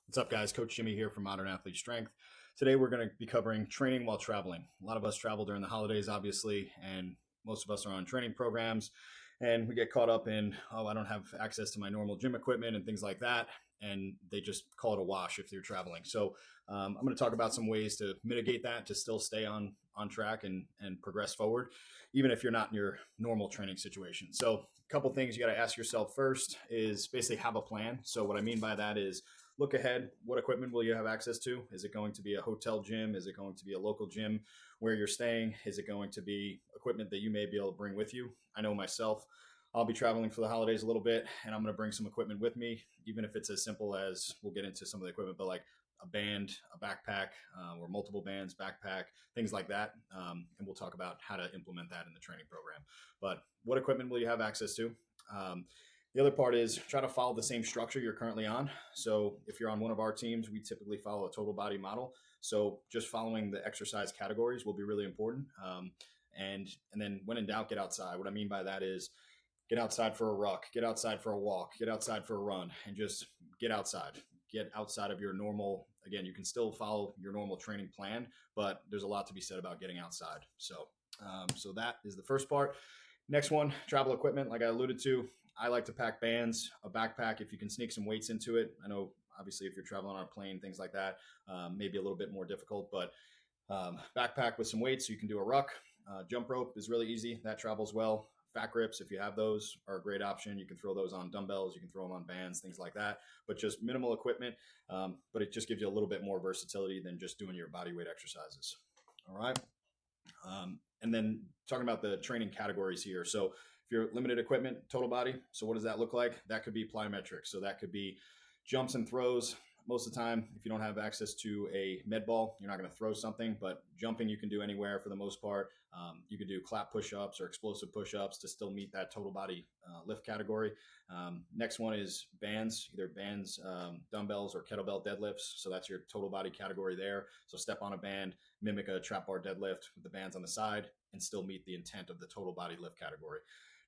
What's up, guys? Coach Jimmy here from Modern Athlete Strength. Today, we're going to be covering training while traveling. A lot of us travel during the holidays, obviously, and most of us are on training programs. And we get caught up in, oh, I don't have access to my normal gym equipment and things like that. And they just call it a wash if you're traveling. So, I'm going to talk about some ways to mitigate that to still stay on track and progress forward, even if you're not in your normal training situation. So, a couple things you got to ask yourself first is basically have a plan. So, what I mean by that is, look ahead. What equipment will you have access to? Is it going to be a hotel gym? Is it going to be a local gym where you're staying? Is it going to be equipment that you may be able to bring with you? I know myself, I'll be traveling for the holidays a little bit and I'm going to bring some equipment with me, even if it's as simple as we'll get into some of the equipment, but like a band, a backpack, or multiple bands, backpack, things like that. And we'll talk about how to implement that in the training program. But what equipment will you have access to? The other part is try to follow the same structure you're currently on. So if you're on one of our teams, we typically follow a total body model. So just following the exercise categories will be really important. And then when in doubt, get outside. What I mean by that is get outside for a ruck, get outside for a walk, get outside for a run, and just get outside. Get outside of your normal. Again, you can still follow your normal training plan, but there's a lot to be said about getting outside. So that is the first part. Next one, travel equipment. Like I alluded to, I like to pack bands, a backpack if you can sneak some weights into it. I know, obviously, if you're traveling on a plane, things like that, maybe a little bit more difficult, but backpack with some weights, so you can do a ruck. Jump rope is really easy. That travels well. Fat grips, if you have those, are a great option. You can throw those on dumbbells. You can throw them on bands, things like that. But just minimal equipment, but it just gives you a little bit more versatility than just doing your body weight exercises. All right. And then talking about the training categories here. So if you're limited equipment, total body. So what does that look like? That could be plyometrics. So that could be jumps and throws. Most of the time, if you don't have access to a med ball, you're not going to throw something, but jumping you can do anywhere for the most part. You could do clap push-ups or explosive push-ups to still meet that total body lift category. Next one is bands, either bands, dumbbells, or kettlebell deadlifts. So that's your total body category there. So step on a band, mimic a trap bar deadlift with the bands on the side, and still meet the intent of the total body lift category.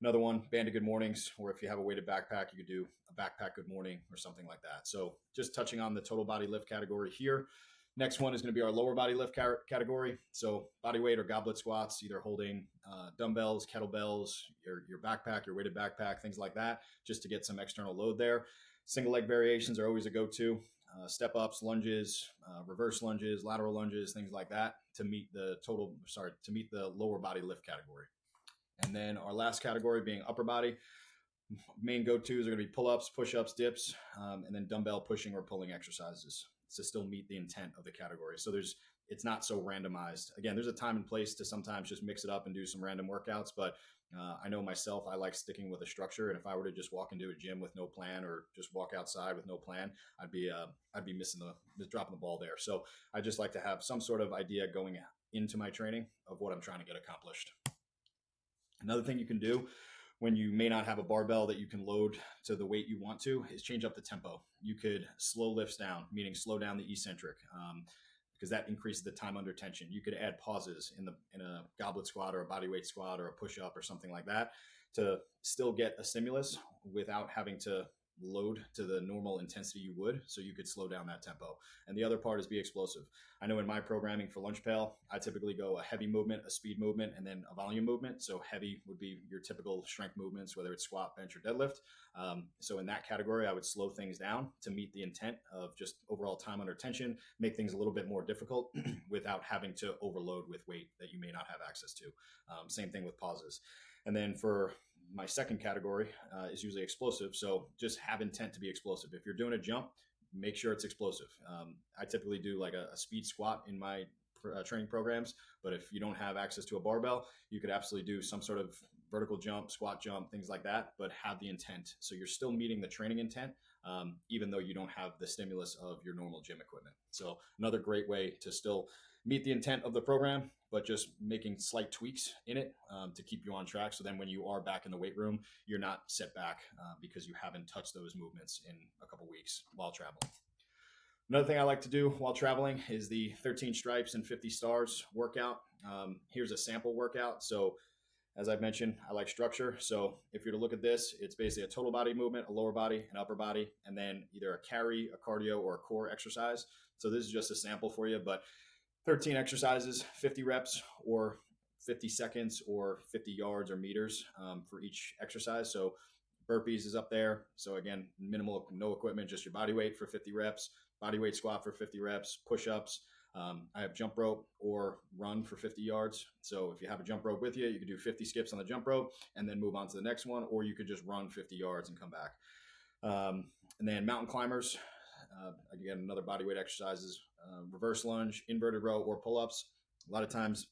Another one, banded good mornings, or if you have a weighted backpack, you could do a backpack good morning or something like that. So just touching on the total body lift category here. Next one is going to be our lower body lift category. So body weight or goblet squats, either holding dumbbells, kettlebells, your backpack, your weighted backpack, things like that, just to get some external load there. Single leg variations are always a go-to. Step ups, lunges, reverse lunges, lateral lunges, things like that to meet the lower body lift category. And then our last category being upper body. Main go-tos are going to be pull-ups, push-ups, dips, and then dumbbell pushing or pulling exercises to still meet the intent of the category. So it's not so randomized. Again, there's a time and place to sometimes just mix it up and do some random workouts, but I know myself, I like sticking with a structure. And if I were to just walk into a gym with no plan or just walk outside with no plan, I'd be missing dropping the ball there. So I just like to have some sort of idea going into my training of what I'm trying to get accomplished. Another thing you can do when you may not have a barbell that you can load to the weight you want to is change up the tempo. You could slow lifts down, meaning slow down the eccentric, because that increases the time under tension. You could add pauses in a goblet squat or a bodyweight squat or a push up or something like that to still get a stimulus without having to load to the normal intensity you would, so you could slow down that tempo. And the other part is be explosive. I know in my programming for Lunch Pail, I typically go a heavy movement, a speed movement, and then a volume movement. So heavy would be your typical strength movements, whether it's squat, bench, or deadlift. So in that category, I would slow things down to meet the intent of just overall time under tension, make things a little bit more difficult without having to overload with weight that you may not have access to. Same thing with pauses. And then for my second category is usually explosive. So just have intent to be explosive. If you're doing a jump, make sure it's explosive. I typically do like a speed squat in my training programs, but if you don't have access to a barbell, you could absolutely do some sort of vertical jump, squat jump, things like that, but have the intent. So you're still meeting the training intent, even though you don't have the stimulus of your normal gym equipment. So another great way to still meet the intent of the program, but just making slight tweaks in it to keep you on track. So then when you are back in the weight room, you're not set back because you haven't touched those movements in a couple weeks while traveling. Another thing I like to do while traveling is the 13 stripes and 50 stars workout. Here's a sample workout. So As I've mentioned, I like structure. So if you're to look at this, it's basically a total body movement, a lower body, an upper body, and then either a carry, a cardio, or a core exercise. So this is just a sample for you, but 13 exercises, 50 reps, or 50 seconds, or 50 yards or meters for each exercise. So burpees is up there. So again, minimal, no equipment, just your body weight for 50 reps, body weight squat for 50 reps, push-ups. I have jump rope or run for 50 yards. So if you have a jump rope with you, you can do 50 skips on the jump rope and then move on to the next one, or you could just run 50 yards and come back. And then mountain climbers, again, another body weight exercises, reverse lunge, inverted row, or pull-ups. A lot of times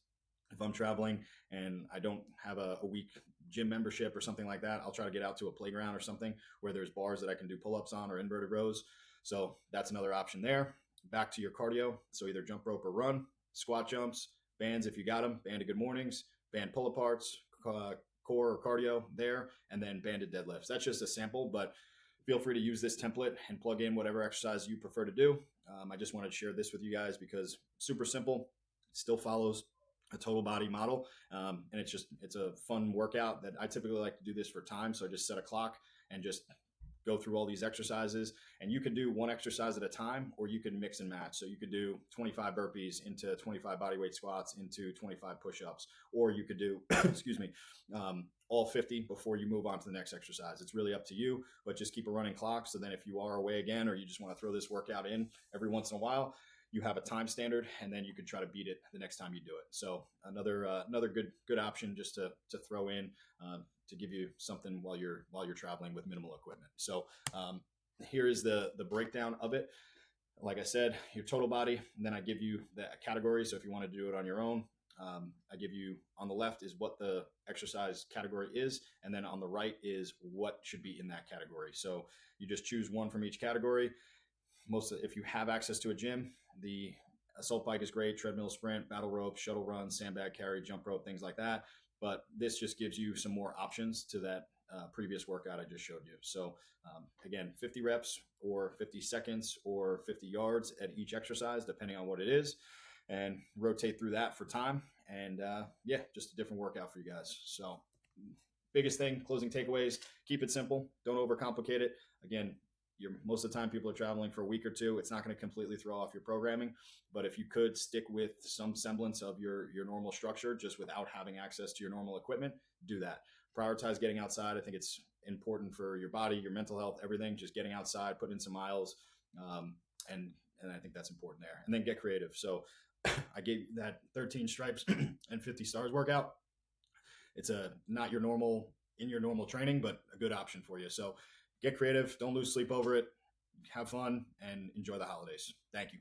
if I'm traveling and I don't have a week gym membership or something like that, I'll try to get out to a playground or something where there's bars that I can do pull-ups on or inverted rows. So that's another option there. Back to your cardio. So either jump rope or run, squat jumps, bands if you got them, banded good mornings, band pull aparts, core or cardio there, and then banded deadlifts. That's just a sample, but feel free to use this template and plug in whatever exercise you prefer to do. I just wanted to share this with you guys because super simple, still follows a total body model. And it's a fun workout that I typically like to do this for time. So I just set a clock and just go through all these exercises, and you can do one exercise at a time, or you can mix and match. So you could do 25 burpees into 25 bodyweight squats into 25 push-ups, or you could do, excuse me, all 50 before you move on to the next exercise. It's really up to you, but just keep a running clock. So then if you are away again, or you just want to throw this workout in every once in a while, you have a time standard, and then you can try to beat it the next time you do it. So another good option just to throw in to give you something while you're traveling with minimal equipment. So here is the breakdown of it. Like I said, your total body, and then I give you the category. So if you want to do it on your own, I give you on the left is what the exercise category is, and then on the right is what should be in that category. So you just choose one from each category. If you have access to a gym, the assault bike is great, treadmill, sprint, battle rope, shuttle run, sandbag carry, jump rope, things like that. But this just gives you some more options to that previous workout I just showed you. So again, 50 reps or 50 seconds or 50 yards at each exercise, depending on what it is, and rotate through that for time. And just a different workout for you guys. So biggest thing, closing takeaways, keep it simple. Don't overcomplicate it. Again, most of the time people are traveling for a week or two. It's not going to completely throw off your programming, but if you could stick with some semblance of your normal structure, just without having access to your normal equipment, do that. Prioritize getting outside. I think it's important for your body, your mental health, everything. Just getting outside, put in some miles, and I think that's important there. And then get creative. So I gave you that 13 stripes and 50 stars workout. It's not your normal training, but a good option for you. So get creative. Don't lose sleep over it. Have fun and enjoy the holidays. Thank you.